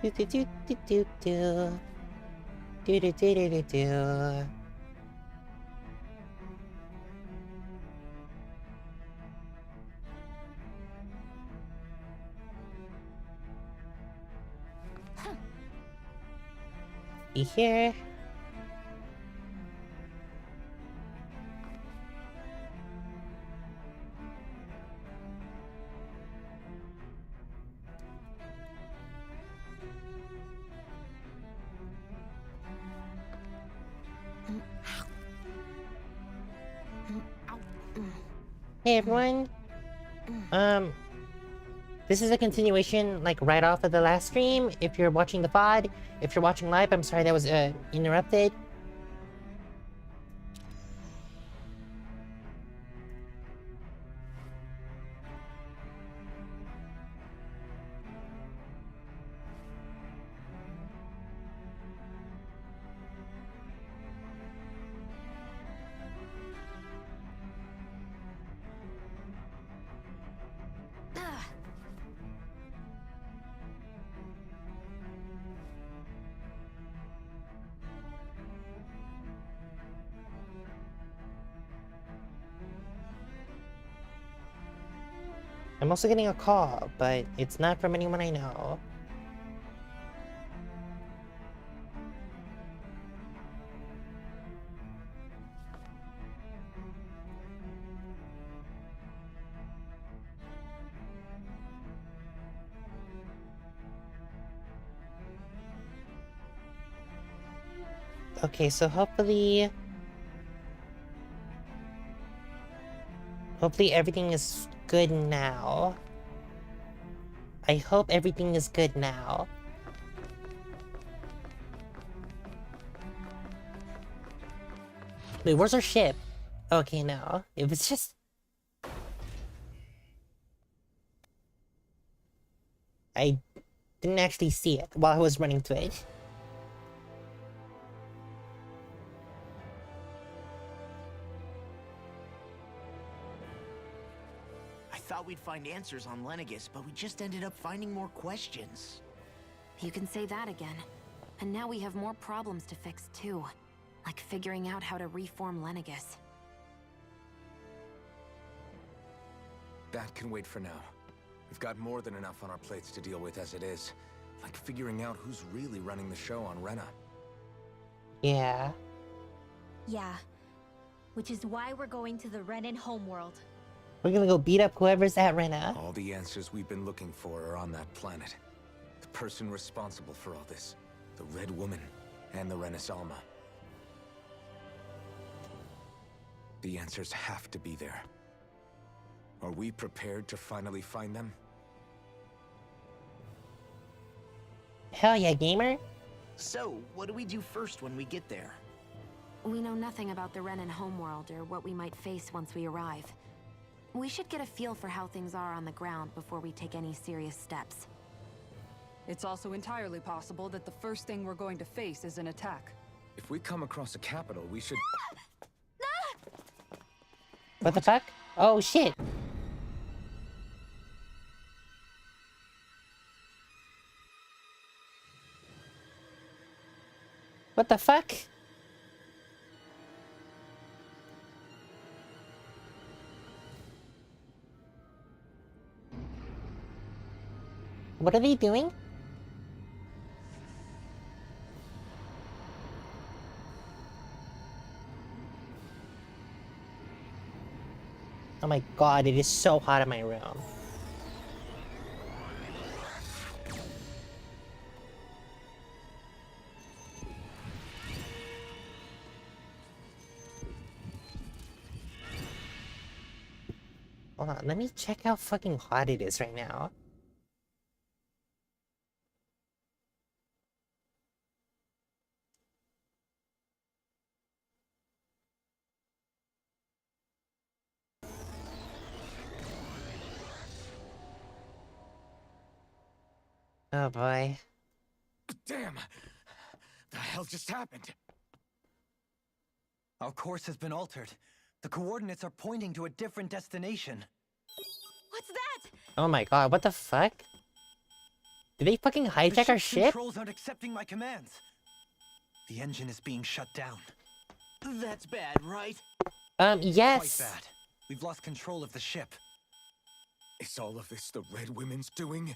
Do do do do do do. Do do do do do do. Be here. Hey everyone. This is a continuation, like, right off of the last stream. If you're watching the pod, if you're watching live, I'm sorry that was interrupted. I'm also getting a call, but it's not from anyone I know. Okay, so hopefully everything is good now. I hope everything is good now. Wait, where's our ship? Okay, no. It was just... I didn't actually see it while I was running to it. Thought we'd find answers on Lenegis, but we just ended up finding more questions. You can say that again. And now we have more problems to fix too. Like figuring out how to reform Lenegis. That can wait for now. We've got more than enough on our plates to deal with as it is. Like figuring out who's really running the show on Rena. Yeah. Yeah. Which is why we're going to the Renan homeworld. We're gonna go beat up whoever's at Rena. All the answers we've been looking for are on that planet. The person responsible for all this. The Red Woman and the Renaissance. The answers have to be there. Are we prepared to finally find them? Hell yeah, gamer. So, what do we do first when we get there? We know nothing about the Renan homeworld or what we might face once we arrive. We should get a feel for how things are on the ground before we take any serious steps. It's also entirely possible that the first thing we're going to face is an attack. If we come across a capital, we should... What the fuck? Oh shit. What the fuck? What are they doing? Oh my god, it is so hot in my room. Hold on, let me check how fucking hot it is right now. Oh boy. Damn! The hell just happened? Our course has been altered. The coordinates are pointing to a different destination. What's that? Oh my god, what the fuck? Did they fucking The hijack our ship's ship? controls aren't accepting my commands. The engine is being shut down. That's bad, right? Yes. Quite bad. We've lost control of the ship. Is all of this the Red Women's doing?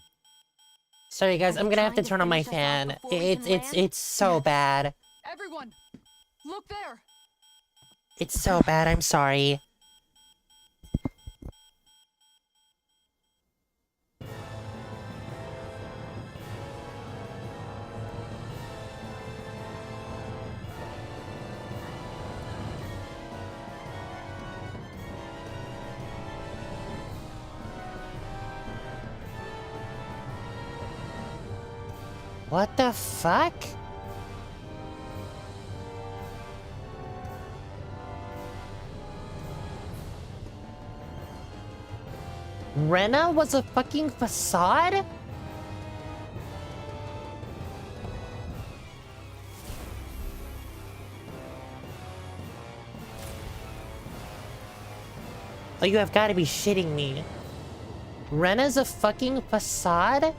Sorry guys, Are I'm they gonna have to trying to turn on my finish us off fan. before we It's can it's land? it's so bad. Everyone, look there. It's so bad. I'm sorry. What the fuck? Rena was a fucking facade? Oh, you have got to be shitting me. Rena's a fucking facade?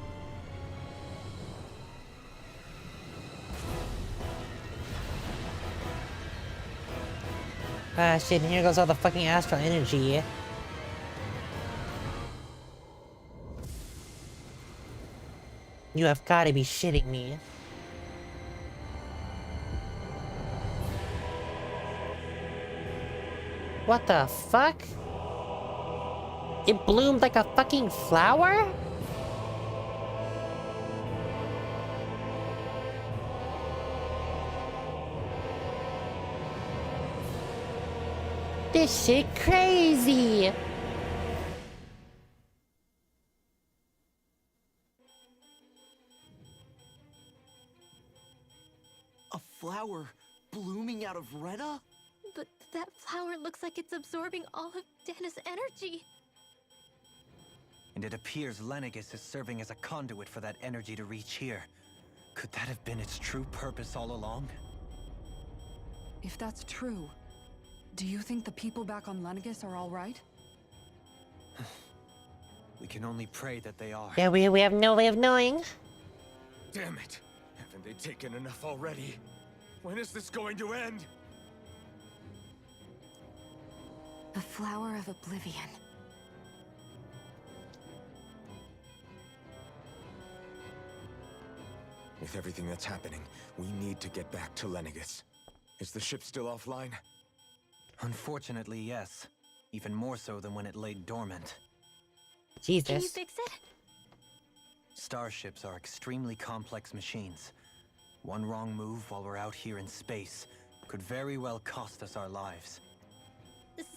Ah, shit, and here goes all the fucking astral energy. You have got to be shitting me. What the fuck? It bloomed like a fucking flower? This shit crazy! A flower blooming out of Rena? But that flower looks like it's absorbing all of Dana's energy. And it appears Lenegis is serving as a conduit for that energy to reach here. Could that have been its true purpose all along? If that's true, do you think the people back on Lenegis are all right? We can only pray that they are. Yeah, we have no way of knowing. Damn it! Haven't they taken enough already? When is this going to end? The flower of oblivion. With everything that's happening, we need to get back to Lenegis. Is the ship still offline? Unfortunately, yes. Even more so than when it lay dormant. Can you Jesus. fix it? Starships are extremely complex machines. One wrong move while we're out here in space could very well cost us our lives.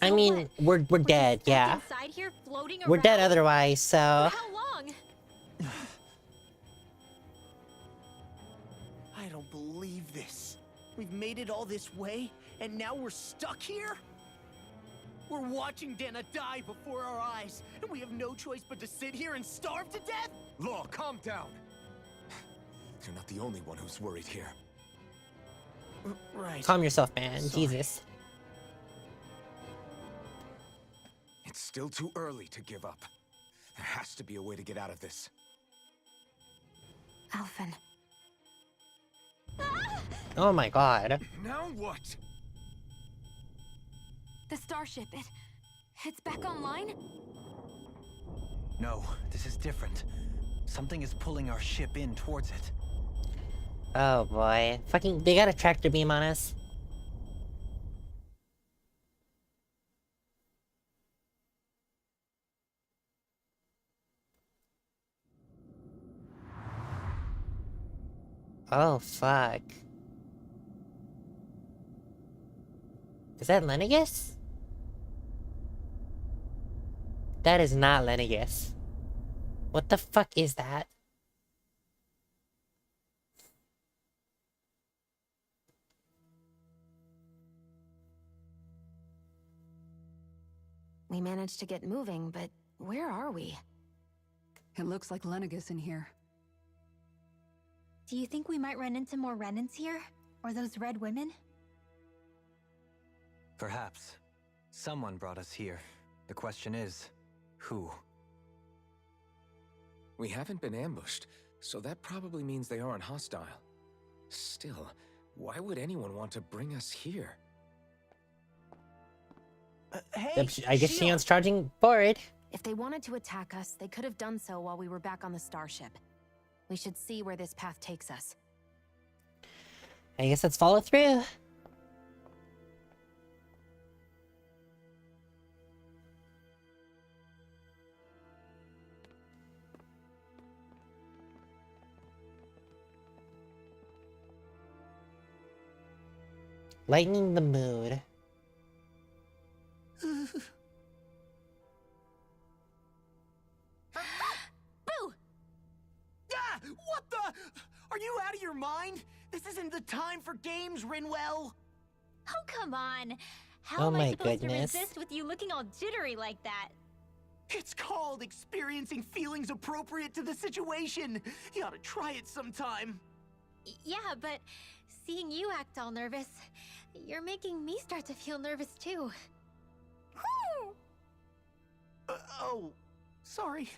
I So mean, what? we're just dead, stuck yeah. Inside here, floating We're dead around? otherwise, so... For how long? I don't believe this. We've made it all this way, and now we're stuck here? We're watching Dana die before our eyes, and we have no choice but to sit here and starve to death? Law, calm down! You're not the only one who's worried here. Right. Calm yourself, man. Sorry. Jesus. It's still too early to give up. There has to be a way to get out of this. Alphen. Oh my god. Now what? The starship, it's back online? No, this is different. Something is pulling our ship in towards it. Oh boy. Fucking, they got a tractor beam on us. Oh fuck. Is that Lenegis? That is not Lenegis. What the fuck is that? We managed to get moving, but where are we? It looks like Lenegis in here. Do you think we might run into more Renans here? Or those red women? Perhaps. Someone brought us here. The question is, who? We haven't been ambushed. So that probably means they aren't hostile. Still, why would anyone want to bring us here? Hey, Yep, I guess Shield. Shion's charging Burd. If they wanted to attack us, they could have done so while we were back on the starship. We should see where this path takes us. I guess let's follow through. Lightening the mood. Boo! Ah, what the? Are you out of your mind? This isn't the time for games, Rinwell. Oh, come on. How Oh am my I supposed goodness. to resist with you looking all jittery like that? It's called experiencing feelings appropriate to the situation. You ought to try it sometime. Yeah, but seeing you act all nervous, you're making me start to feel nervous too. Oh, sorry.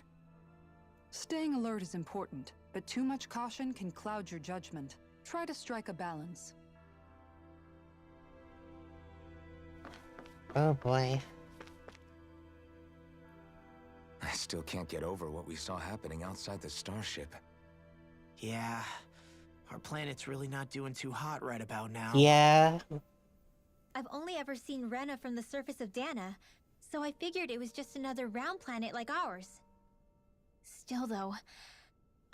Staying alert is important, but too much caution can cloud your judgment. Try to strike a balance. Oh boy. I still can't get over what we saw happening outside the starship. Yeah, our planet's really not doing too hot right about now. Yeah. I've only ever seen Rena from the surface of Dana, so I figured it was just another round planet like ours. Still though,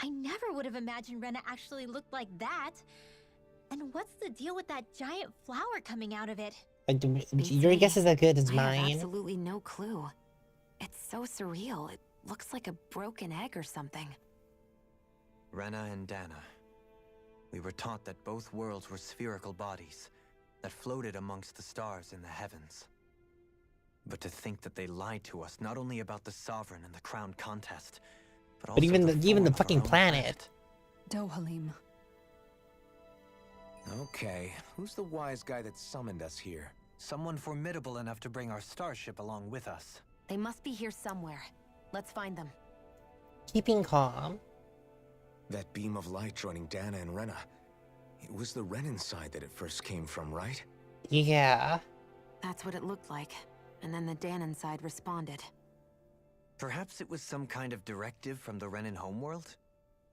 I never would have imagined Rena actually looked like that. And what's the deal with that giant flower coming out of it? Your guess is as good as I have mine. absolutely no clue. It's so surreal. It looks like a broken egg or something. Rena and Dana. We were taught that both worlds were spherical bodies that floated amongst the stars in the heavens. But to think that they lied to us not only about the Sovereign and the Crown contest, but also even the form of our fucking own planet. Dohalim. Okay, who's the wise guy that summoned us here? Someone formidable enough to bring our starship along with us. They must be here somewhere. Let's find them. Keeping calm. That beam of light joining Dana and Rena. It was the Renan side that it first came from, right? Yeah. That's what it looked like. And then the Danon side responded. Perhaps it was some kind of directive from the Renan homeworld?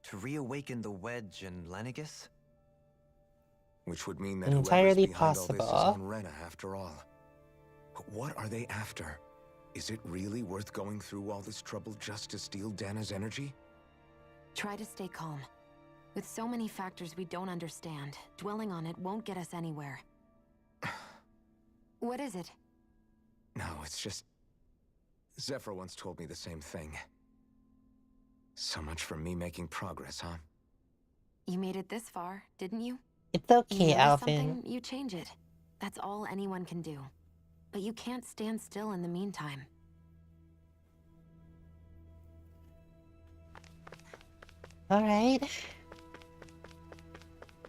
To reawaken the Wedge and Lenegis? Which would mean that Entirely whoever's behind all this is possible. on Rena after all. But what are they after? Is it really worth going through all this trouble just to steal Dana's energy? Try to stay calm. With so many factors we don't understand, dwelling on it won't get us anywhere. What is it? No, it's just... Zephyr once told me the same thing. So much for me making progress, huh? You made it this far, didn't you? It's okay, You notice Alvin. something, you change it. That's all anyone can do. But you can't stand still in the meantime. Alright.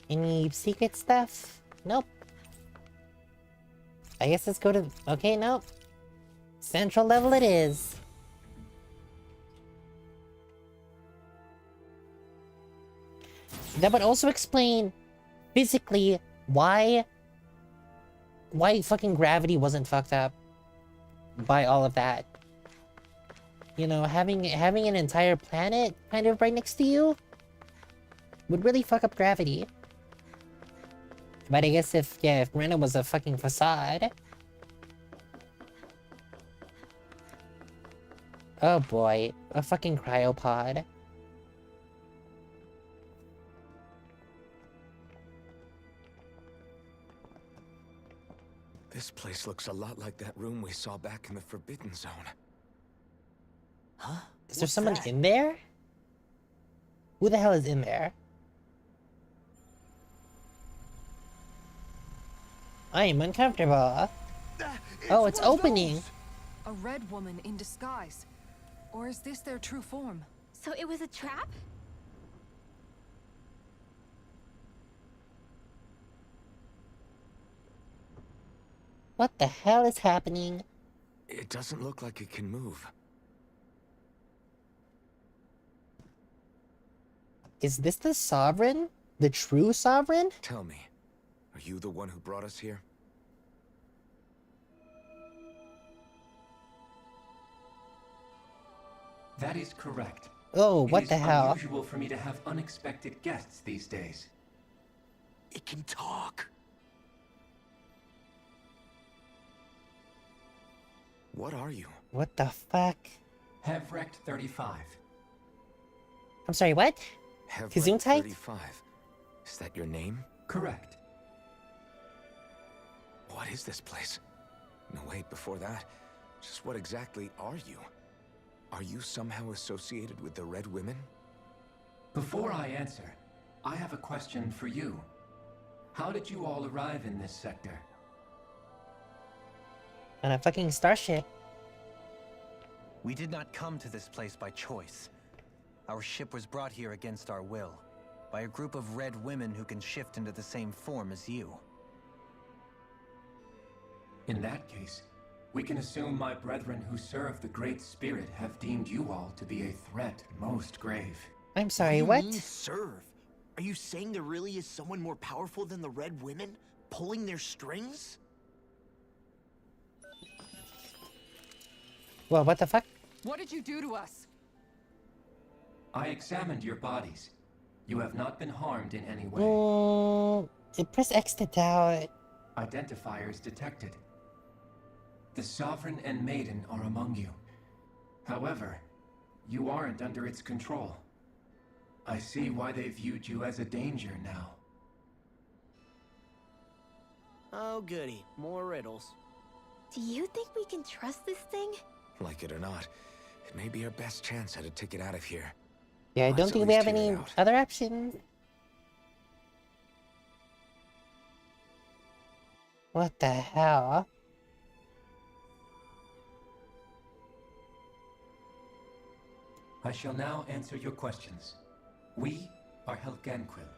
Any secret stuff? Nope. I guess let's go to... Okay, nope. Central level it is. That would also explain physically why fucking gravity wasn't fucked up by all of that. You know, having an entire planet kind of right next to you would really fuck up gravity. But I guess if Rena was a fucking facade. Oh boy, a fucking cryopod. This place looks a lot like that room we saw back in the Forbidden Zone. Huh? Is there someone in there? Who the hell is in there? I am uncomfortable. Oh, it's opening. A red woman in disguise. Or is this their true form? So it was a trap? What the hell is happening? It doesn't look like it can move. Is this the Sovereign? The true Sovereign? Tell me, are you the one who brought us here? That is correct. Oh, what the hell? It is unusual for me to have unexpected guests these days. It can talk. What are you? What the fuck? Hevrect 35. I'm sorry, what? Hevrect Gesundheit? 35. Is that your name? Correct. What is this place? No, wait, before that, just what exactly are you? Are you somehow associated with the Red Women? Before I answer, I have a question for you. How did you all arrive in this sector? On a fucking starship. We did not come to this place by choice. Our ship was brought here against our will, by a group of red women who can shift into the same form as you. In that case, we can assume my brethren who serve the Great Spirit have deemed you all to be a threat most grave. I'm sorry, What what? do you mean, serve? Are you saying there really is someone more powerful than the Red Women, pulling their strings? Well, what the fuck? What did you do to us? I examined your bodies. You have not been harmed in any way. Press X to doubt. Identifiers detected. The Sovereign and Maiden are among you. However, you aren't under its control. I see why they viewed you as a danger now. Oh goody, more riddles. Do you think we can trust this thing? Like it or not, it may be our best chance at a ticket out of here. Yeah, I Let's don't at think we least have hear it any out. other options. What the hell? I shall now answer your questions. We are Helganquil.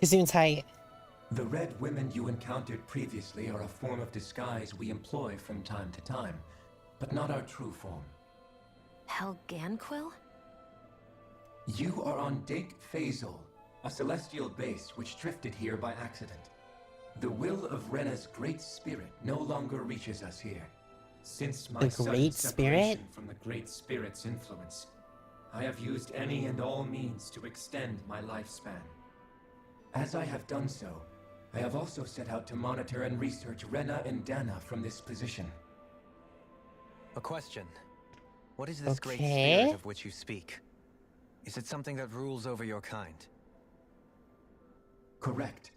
Gesundheit. The red women you encountered previously are a form of disguise we employ from time to time, but not our true form. Helganquil? You are on Dake Phasol, a celestial base which drifted here by accident. The will of Rena's Great Spirit no longer reaches us here. Since my The sudden Great Spirit? separation from the Great Spirit's influence, I have used any and all means to extend my lifespan. As I have done so, I have also set out to monitor and research Rena and Dana from this position. A question. What is this great Okay. spirit of which you speak? Is it something that rules over your kind? Correct.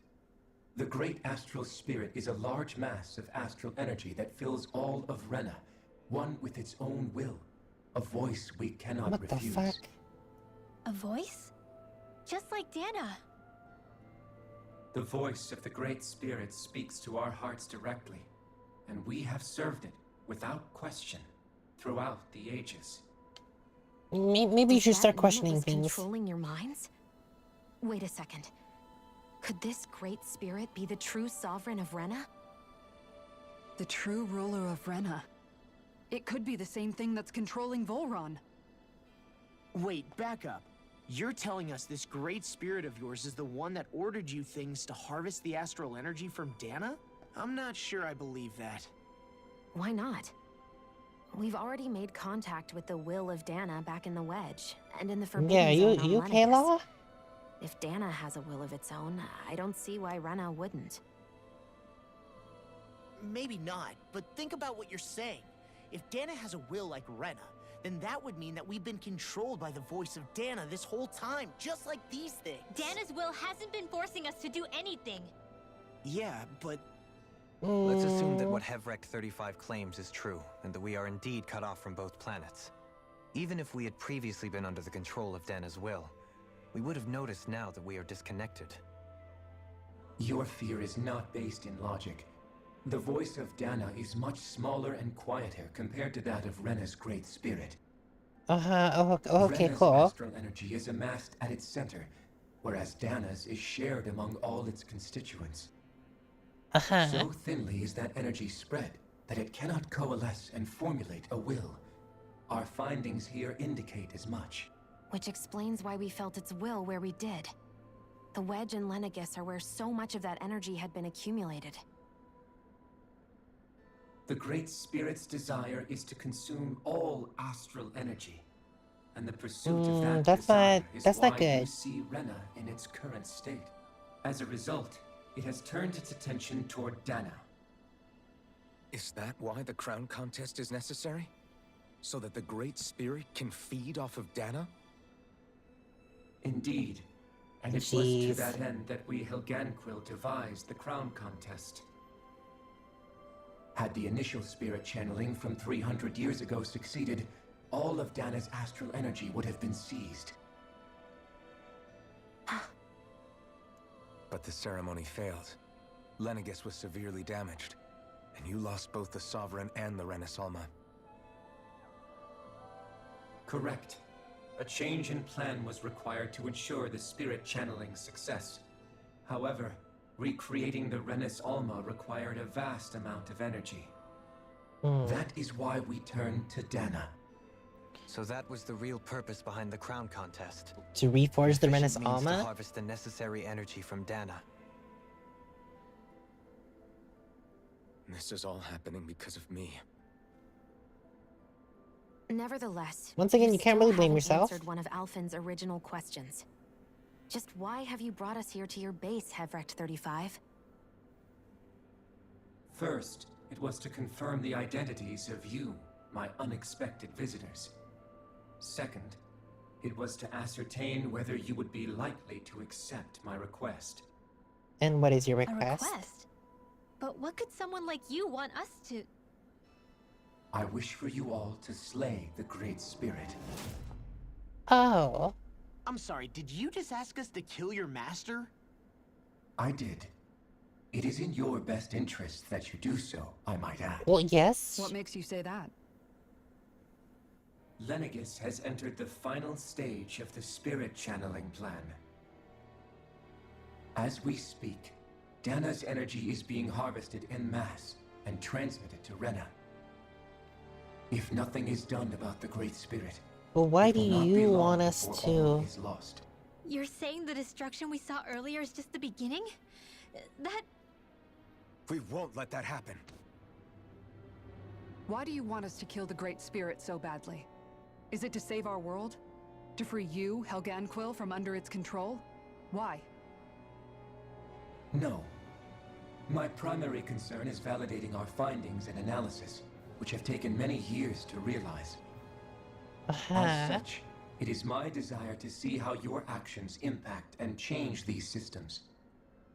The Great Astral Spirit is a large mass of astral energy that fills all of Rena, one with its own will, a voice we cannot What refuse. the fuck? A voice? Just like Dana. The voice of the Great Spirit speaks to our hearts directly, and we have served it without question throughout the ages. Maybe you Does should that start mean it questioning was things. controlling your minds? Wait a second. Could this great spirit be the true sovereign of Rena? The true ruler of Rena. It could be the same thing that's controlling Volron. Wait, back up. You're telling us this great spirit of yours is the one that ordered you things to harvest the astral energy from Dana? I'm not sure I believe that. Why not? We've already made contact with the will of Dana back in the Wedge, and in the Forbidden Yeah, Zone on you okay, Lenegis. Law? If Dana has a will of its own, I don't see why Rena wouldn't. Maybe not, but think about what you're saying. If Dana has a will like Rena, then that would mean that we've been controlled by the voice of Dana this whole time, just like these things. Dana's will hasn't been forcing us to do anything. Yeah, but Let's assume that what Hevrect 35 claims is true, and that we are indeed cut off from both planets. Even if we had previously been under the control of Dana's will, we would have noticed now that we are disconnected. Your fear is not based in logic. The voice of Dana is much smaller and quieter compared to that of Rena's Great Spirit. Oh, okay, Rena's cool. astral energy is amassed at its center, whereas Dana's is shared among all its constituents. So thinly is that energy spread that it cannot coalesce and formulate a will. Our findings here indicate as much. which explains why we felt its will where we did. The wedge and Lenegis are where so much of that energy had been accumulated. The Great Spirit's desire is to consume all astral energy. And the pursuit of that desire is why you see Rena in its current state. As a result, it has turned its attention toward Dana. Is that why the crown contest is necessary? So that the Great Spirit can feed off of Dana? Indeed. And it was to that end that we Helganquil devised the crown contest. Had the initial spirit channeling from 300 years ago succeeded, all of Dana's astral energy would have been seized. But the ceremony failed. Lenegis was severely damaged, and you lost both the Sovereign and the Renasalma. Correct. A change in plan was required to ensure the spirit channeling success. However, recreating the Renis Alma required a vast amount of energy. That is why we turned to Dana. So that was the real purpose behind the crown contest. To reforge the Renis To Alma? harvest the necessary energy from Dana. This is all happening because of me. Nevertheless, once again, you can't really blame haven't yourself. Answered one of Alphen's original questions. Just why have you brought us here to your base, Hevrecht 35? First, it was to confirm the identities of you, my unexpected visitors. Second, it was to ascertain whether you would be likely to accept my request. And what is your A request? request? But what could someone like you want us to... I wish for you all to slay the Great Spirit. Oh. I'm sorry, did you just ask us to kill your master? I did. It is in your best interest that you do so, I might add. Well, yes. What makes you say that? Lenegis has entered the final stage of the spirit channeling plan. As we speak, Dana's energy is being harvested en masse and transmitted to Rena. If nothing is done about the Great Spirit, Well, why it do will not be you long want us before all to... is lost. You're saying the destruction we saw earlier is just the beginning? That... We won't let that happen. Why do you want us to kill the Great Spirit so badly? Is it to save our world? To free you, Helganquil, from under its control? Why? No. My primary concern is validating our findings and analysis, which have taken many years to realize. As such, it is my desire to see how your actions impact and change these systems.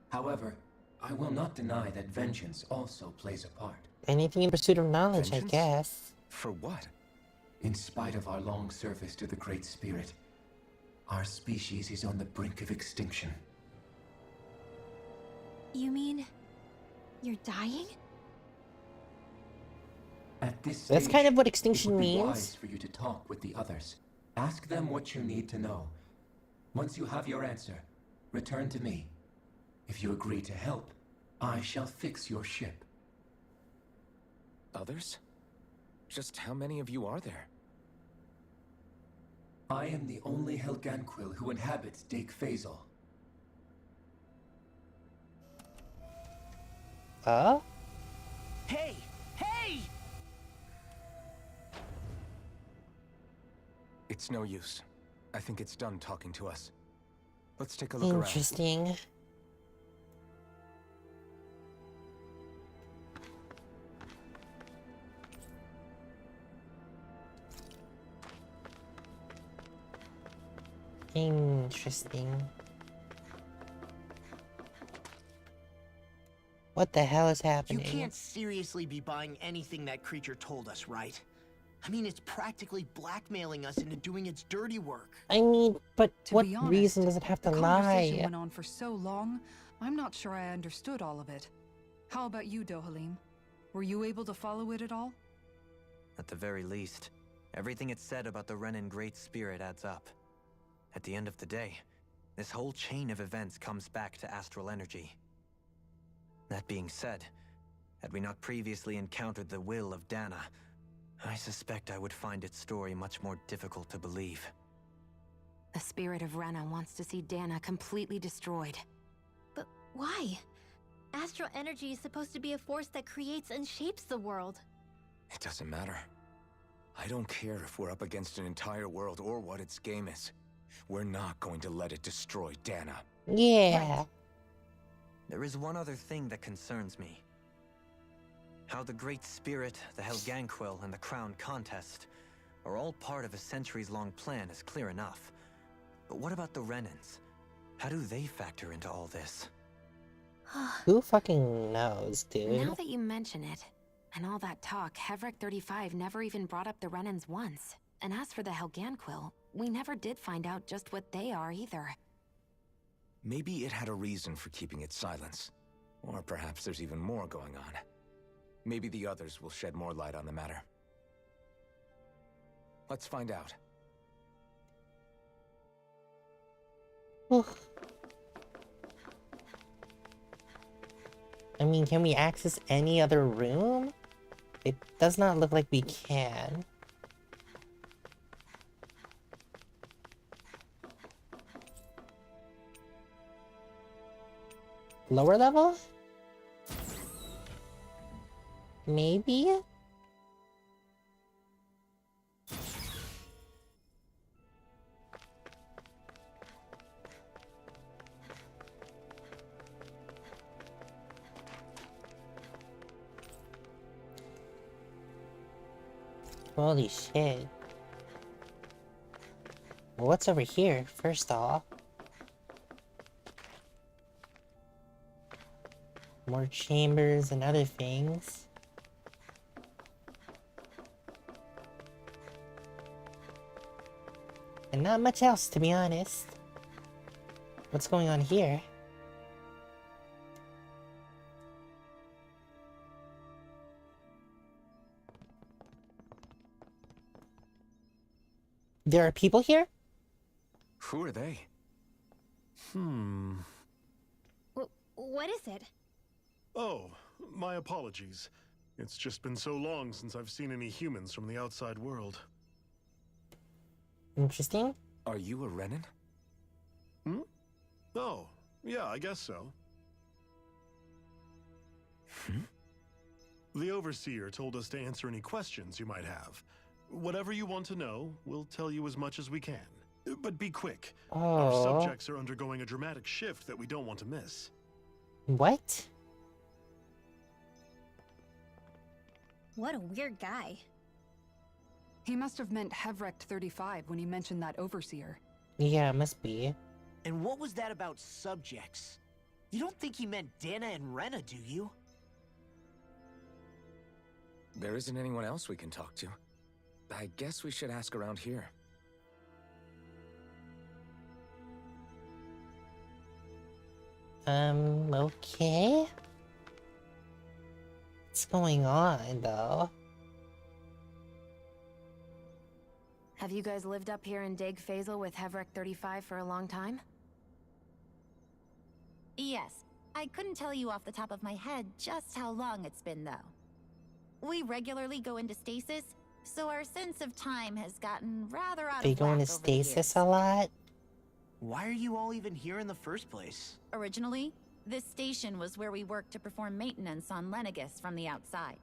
However, I will not deny that vengeance also plays a part. Anything in pursuit of knowledge, Vengeance? I guess. For what? In spite of our long service to the Great Spirit, our species is on the brink of extinction. You mean... you're dying? At this That's stage, kind of what it extinction would be means. wise for you to talk with the others. Ask them what you need to know. Once you have your answer, return to me. If you agree to help, I shall fix your ship. Others? Just how many of you are there? I am the only Helganquil who inhabits Dake Faisal. Hey! Hey! It's no use. I think it's done talking to us. Let's take a look around. Interesting. Interesting. What the hell is You happening? can't seriously be buying anything that creature told us, right? I mean, it's practically blackmailing us into doing its dirty work. I mean, but To what be honest, reason does it have to the conversation lie? went on for so long, I'm not sure I understood all of it. How about you, Dohalim? Were you able to follow it at all? At the very least, everything it said about the Renan Great Spirit adds up. At the end of the day, this whole chain of events comes back to astral energy. That being said, had we not previously encountered the will of Dana, I suspect I would find its story much more difficult to believe. The spirit of Rena wants to see Dana completely destroyed. But why? Astral energy is supposed to be a force that creates and shapes the world. It doesn't matter. I don't care if we're up against an entire world or what its game is. We're not going to let it destroy Dana. Yeah. Right. There is one other thing that concerns me. How the Great Spirit, the Helganquil, and the Crown Contest are all part of a centuries-long plan is clear enough. But what about the Renans? How do they factor into all this? Who fucking knows, dude? Now that you mention it, and all that talk, Hevrek 35 never even brought up the Renans once. And as for the Helganquil, we never did find out just what they are either. Maybe it had a reason for keeping its silence. Or perhaps there's even more going on. Maybe the others will shed more light on the matter. Let's find out. I mean, can we access any other room? It does not look like we can. Lower level? Maybe? Holy shit. Well, what's over here, first off? More chambers and other things. And not much else, to be honest. What's going on here? There are people here? Who are they? What is it? Oh, my apologies. It's just been so long since I've seen any humans from the outside world. Interesting. Are you a Renan? Oh, yeah, I guess so. The Overseer told us to answer any questions you might have. Whatever you want to know, we'll tell you as much as we can. But be quick. Our subjects are undergoing a dramatic shift that we don't want to miss. What? What a weird guy. He must have meant Hevrek 35 when he mentioned that Overseer. Yeah, it must be. And what was that about subjects? You don't think he meant Dana and Rena, do you? There isn't anyone else we can talk to. I guess we should ask around here. Okay. What's going on, though? Have you guys lived up here in Dag Fazel with Hevrek 35 for a long time? Yes. I couldn't tell you off the top of my head just how long it's been, though. We regularly go into stasis, so our sense of time has gotten rather out of whack. They go into stasis a lot? Why are you all even here in the first place? Originally, this station was where we worked to perform maintenance on Lenegus from the outside.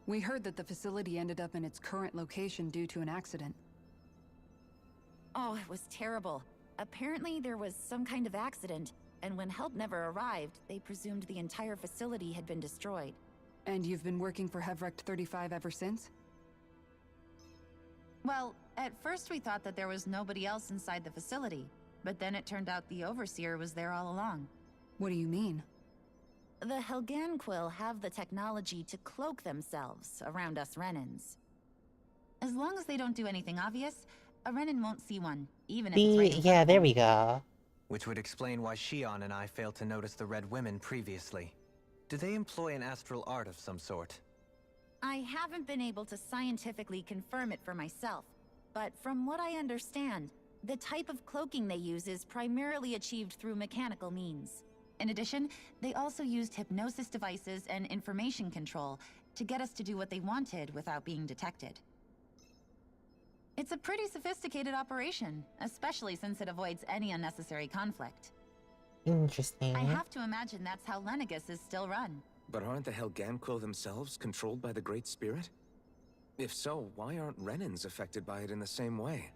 We heard that the facility ended up in its current location due to an accident. Oh, it was terrible. Apparently there was some kind of accident, and when help never arrived, they presumed the entire facility had been destroyed. And you've been working for Hevrek 35 ever since? Well, at first we thought that there was nobody else inside the facility, but then it turned out the Overseer was there all along. What do you mean? The Helganquil have the technology to cloak themselves around us Renans. As long as they don't do anything obvious, a Renan won't see one, even if it's right in front Yeah, of there them. we go. Which would explain why Shion and I failed to notice the Red Women previously. Do they employ an astral art of some sort? I haven't been able to scientifically confirm it for myself, but from what I understand, the type of cloaking they use is primarily achieved through mechanical means. In addition, they also used hypnosis devices and information control to get us to do what they wanted without being detected. It's a pretty sophisticated operation, especially since it avoids any unnecessary conflict. Interesting. I have to imagine that's how Lenegus is still run. But aren't the Helganquil themselves controlled by the Great Spirit? If so, why aren't Renans affected by it in the same way?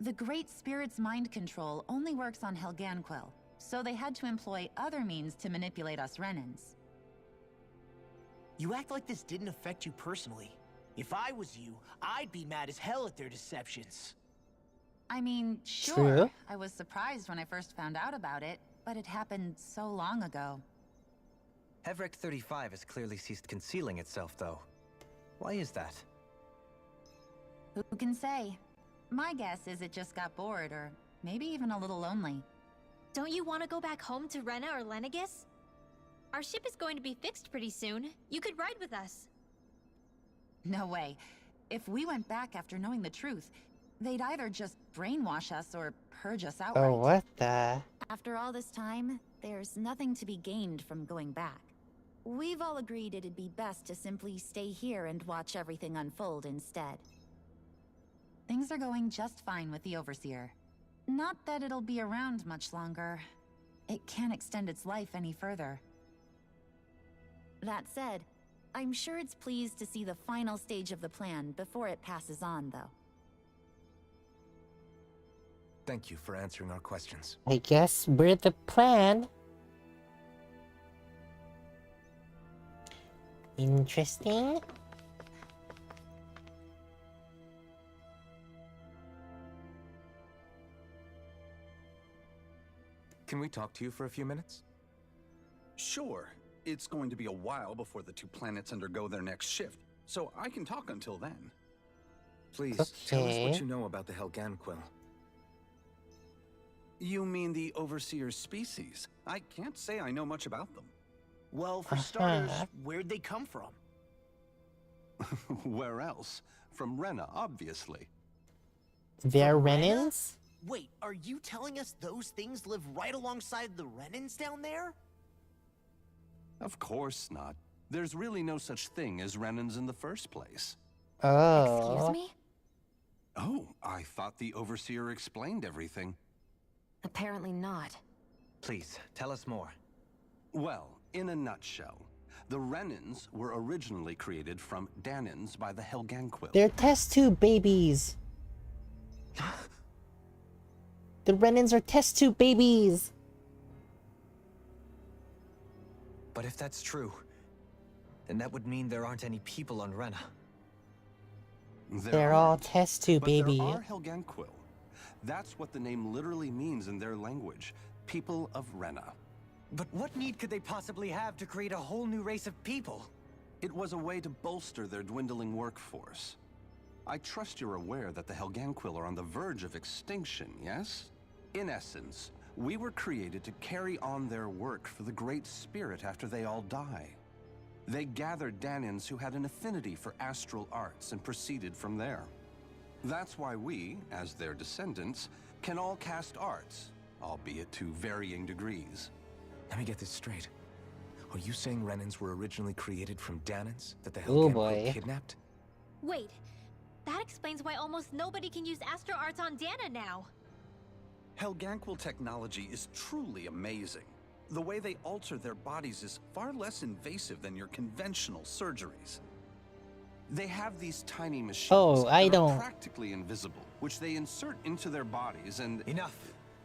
The Great Spirit's mind control only works on Helganquil, so they had to employ other means to manipulate us Renans. You act like this didn't affect you personally. If I was you, I'd be mad as hell at their deceptions. I mean, sure, True. I was surprised when I first found out about it, but it happened so long ago. Hevric 35 has clearly ceased concealing itself, though. Why is that? Who can say? My guess is it just got bored, or maybe even a little lonely. Don't you want to go back home to Rena or Lenegus? Our ship is going to be fixed pretty soon. You could ride with us. No way. If we went back after knowing the truth, they'd either just brainwash us or purge us outright. Oh, what the? After all this time, there's nothing to be gained from going back. We've all agreed it'd be best to simply stay here and watch everything unfold instead. Things are going just fine with the Overseer. Not that it'll be around much longer. It can't extend its life any further. That said, I'm sure it's pleased to see the final stage of the plan before it passes on, though. Thank you for answering our questions. I guess we're the plan. Interesting. Can we talk to you for a few minutes? Sure. It's going to be a while before the two planets undergo their next shift, so I can talk until then. Please, tell us Okay. what you know about the Helganquil. You mean the Overseer's species? I can't say I know much about them. Well, for starters, where'd they come from? Where else? From Rena, obviously. They're Rena? Renans? Wait, are you telling us those things live right alongside the Renans down there? Of course not. There's really no such thing as Renans in the first place. Oh. Excuse me? Oh, I thought the Overseer explained everything. Apparently not. Please, tell us more. Well, in a nutshell, the Renans were originally created from Danans by the Helganquil. They're test tube babies. The Renans are test tube babies. But if that's true, then that would mean there aren't any people on Rena. They're all test tube but baby. There are Helganquil. That's what the name literally means in their language. People of Rena. But what need could they possibly have to create a whole new race of people? It was a way to bolster their dwindling workforce. I trust you're aware that the Helganquil are on the verge of extinction, yes? In essence, we were created to carry on their work for the Great Spirit after they all die. They gathered Danans who had an affinity for astral arts and proceeded from there. That's why we, as their descendants, can all cast arts, albeit to varying degrees. Let me get this straight. Are you saying Renans were originally created from Danans that the Oh, Helganquil boy. kidnapped? Wait, that explains why almost nobody can use Astro Arts on Dana now. Helganquil technology is truly amazing. The way they alter their bodies is far less invasive than your conventional surgeries. They have these tiny machines Oh, I that are don't- practically invisible, which they insert into their bodies and... Enough!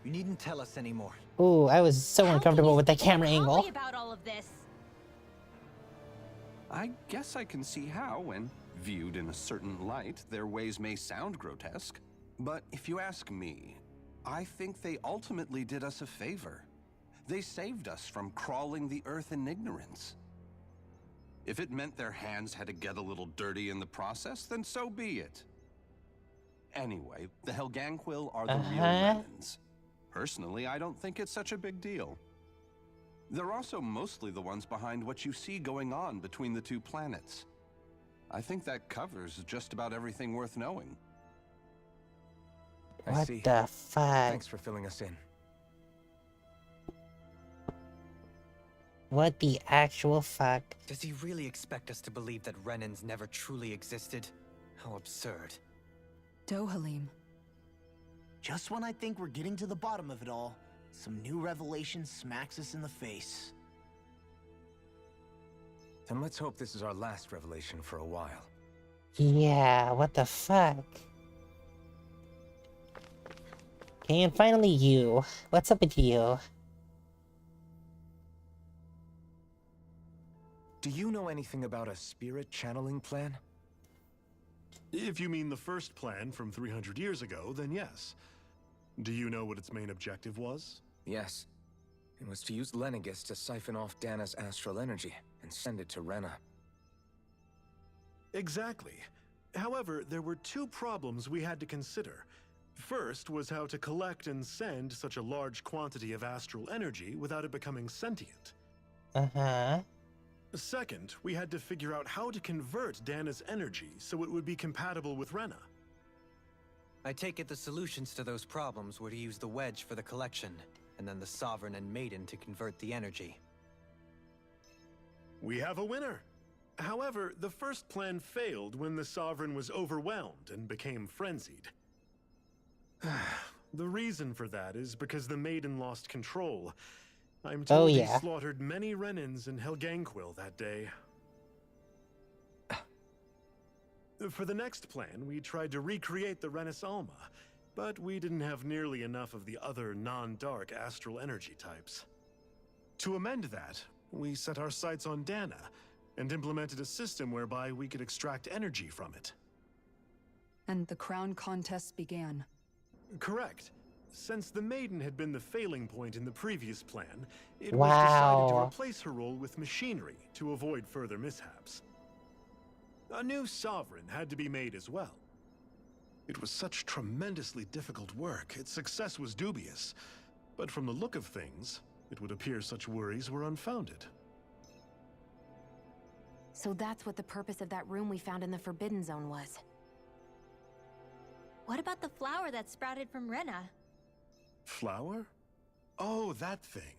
You needn't tell us anymore. Ooh, I was so How uncomfortable can you with that speak camera calmly angle. about all of this? I guess I can see how, when viewed in a certain light, their ways may sound grotesque. But if you ask me, I think they ultimately did us a favor. They saved us from crawling the earth in ignorance. If it meant their hands had to get a little dirty in the process, then so be it. Anyway, the Helganquil are the real Renans. Personally, I don't think it's such a big deal. They're also mostly the ones behind what you see going on between the two planets. I think that covers just about everything worth knowing. I What see. the fuck? Thanks for filling us in. What the actual fuck? Does he really expect us to believe that Renans never truly existed? How absurd. Dohalim. Just when I think we're getting to the bottom of it all, some new revelation smacks us in the face. Then let's hope this is our last revelation for a while. Yeah, what the fuck? Okay, and finally you. What's up with you? Do you know anything about a spirit channeling plan? If you mean the first plan from 300 years ago, then yes. Do you know what its main objective was? Yes. It was to use Lenegis to siphon off Dana's astral energy and send it to Rena. Exactly. However, there were two problems we had to consider. First was how to collect and send such a large quantity of astral energy without it becoming sentient. Uh-huh. Second, we had to figure out how to convert Dana's energy so it would be compatible with Rena. I take it the solutions to those problems were to use the wedge for the collection, and then the Sovereign and Maiden to convert the energy. We have a winner. However, the first plan failed when the Sovereign was overwhelmed and became frenzied. The reason for that is because the Maiden lost control. I'm told he slaughtered many Renans in Helganquil that day. For the next plan, we tried to recreate the Renis Alma, but we didn't have nearly enough of the other non-dark astral energy types. To amend that, we set our sights on Dana, and implemented a system whereby we could extract energy from it. And the crown contests began. Correct. Since the Maiden had been the failing point in the previous plan, it was decided to replace her role with machinery to avoid further mishaps. A new Sovereign had to be made as well. It was such tremendously difficult work, its success was dubious. But from the look of things, it would appear such worries were unfounded. So that's what the purpose of that room we found in the Forbidden Zone was. What about the flower that sprouted from Rena? Flower? Oh, that thing.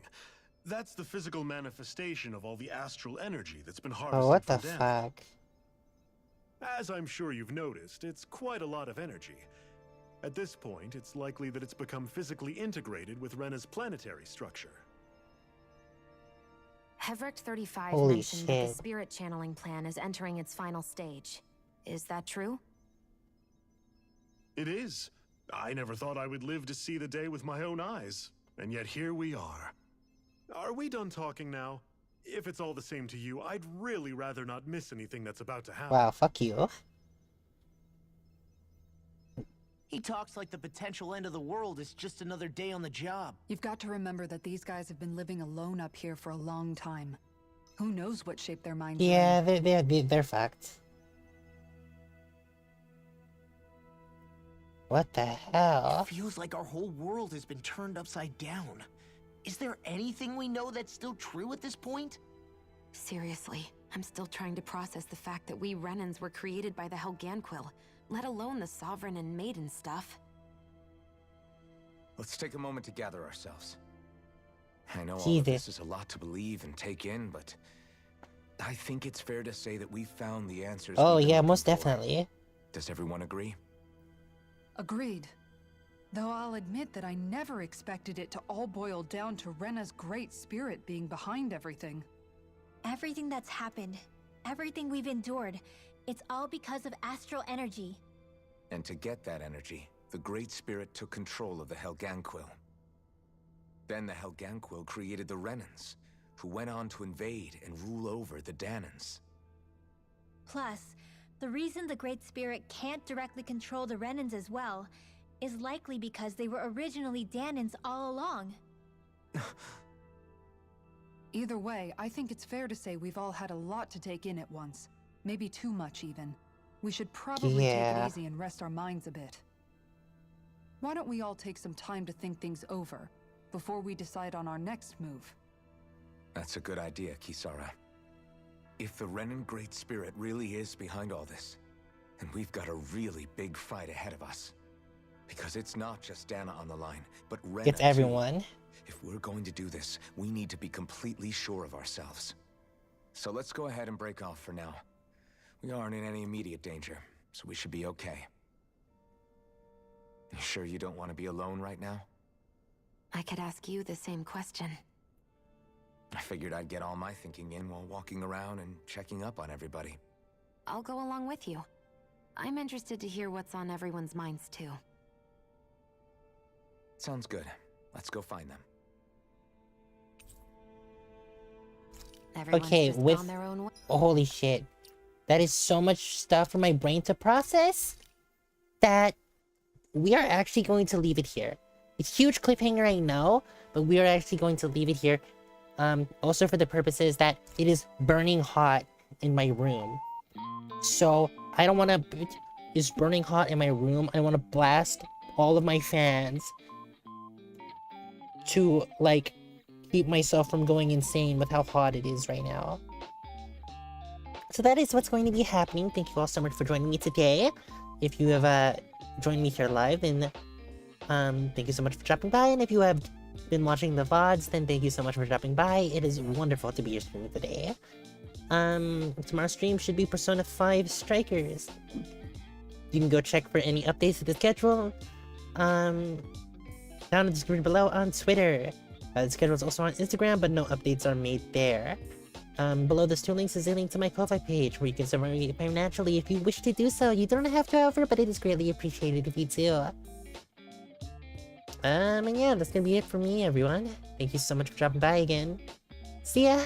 That's the physical manifestation of all the astral energy that's been harvested. Oh, what from the Dana. fuck? As I'm sure you've noticed, it's quite a lot of energy. At this point, it's likely that it's become physically integrated with Rena's planetary structure. Hevrect 35 Holy mentioned that the shit. spirit channeling plan is entering its final stage. Is that true? It is. I never thought I would live to see the day with my own eyes, and yet here we are. Are we done talking now? If it's all the same to you, I'd really rather not miss anything that's about to happen. Wow, fuck you. He talks like the potential end of the world is just another day on the job. You've got to remember that these guys have been living alone up here for a long time. Who knows what shape their minds are in? Yeah, they're fucked. What the hell? It feels like our whole world has been turned upside down. Is there anything we know that's still true at this point? Seriously, I'm still trying to process the fact that we Renans were created by the Helganquil, let alone the Sovereign and Maiden stuff. Let's take a moment to gather ourselves. I know all of this is a lot to believe and take in, but I think it's fair to say that we found the answers. Oh yeah, most definitely. Does everyone agree? Agreed. Though I'll admit that I never expected it to all boil down to Rena's great spirit being behind everything. Everything that's happened, everything we've endured, it's all because of astral energy. And to get that energy, the Great Spirit took control of the Helganquil. Then the Helganquil created the Renans, who went on to invade and rule over the Danans. Plus, the reason the Great Spirit can't directly control the Renans as well is likely because they were originally Danans all along. Either way, I think it's fair to say we've all had a lot to take in at once. Maybe too much, even. We should probably take it easy and rest our minds a bit. Why don't we all take some time to think things over before we decide on our next move? That's a good idea, Kisara. If the Renan Great Spirit really is behind all this, then we've got a really big fight ahead of us. Because it's not just Dana on the line, but Rena It's everyone. too. If we're going to do this, we need to be completely sure of ourselves. So let's go ahead and break off for now. We aren't in any immediate danger, so we should be okay. You sure you don't want to be alone right now? I could ask you the same question. I figured I'd get all my thinking in while walking around and checking up on everybody. I'll go along with you. I'm interested to hear what's on everyone's minds, too. Sounds good. Let's go find them. Everyone's Okay, just with... on their own way. Holy shit. That is so much stuff for my brain to process that we are actually going to leave it here. It's a huge cliffhanger, I know, but we are actually going to leave it here. Also for the purposes that it is burning hot in my room. So, I don't want to... It's burning hot in my room. I want to blast all of my fans to, like, keep myself from going insane with how hot it is right now. So that is what's going to be happening. Thank you all so much for joining me today. If you have joined me here live, then thank you so much for dropping by. And if you have been watching the VODs, then thank you so much for dropping by. It is wonderful to be your streamer today. Tomorrow's stream should be Persona 5 Strikers. You can go check for any updates to the schedule. Down in the description below on Twitter. The schedule is also on Instagram, but no updates are made there. Below those two links is a link to my Ko-Fi page, where you can support me financially if you wish to do so. You don't have to, however, but it is greatly appreciated if you do. And yeah, that's gonna be it for me, everyone. Thank you so much for dropping by again. See ya!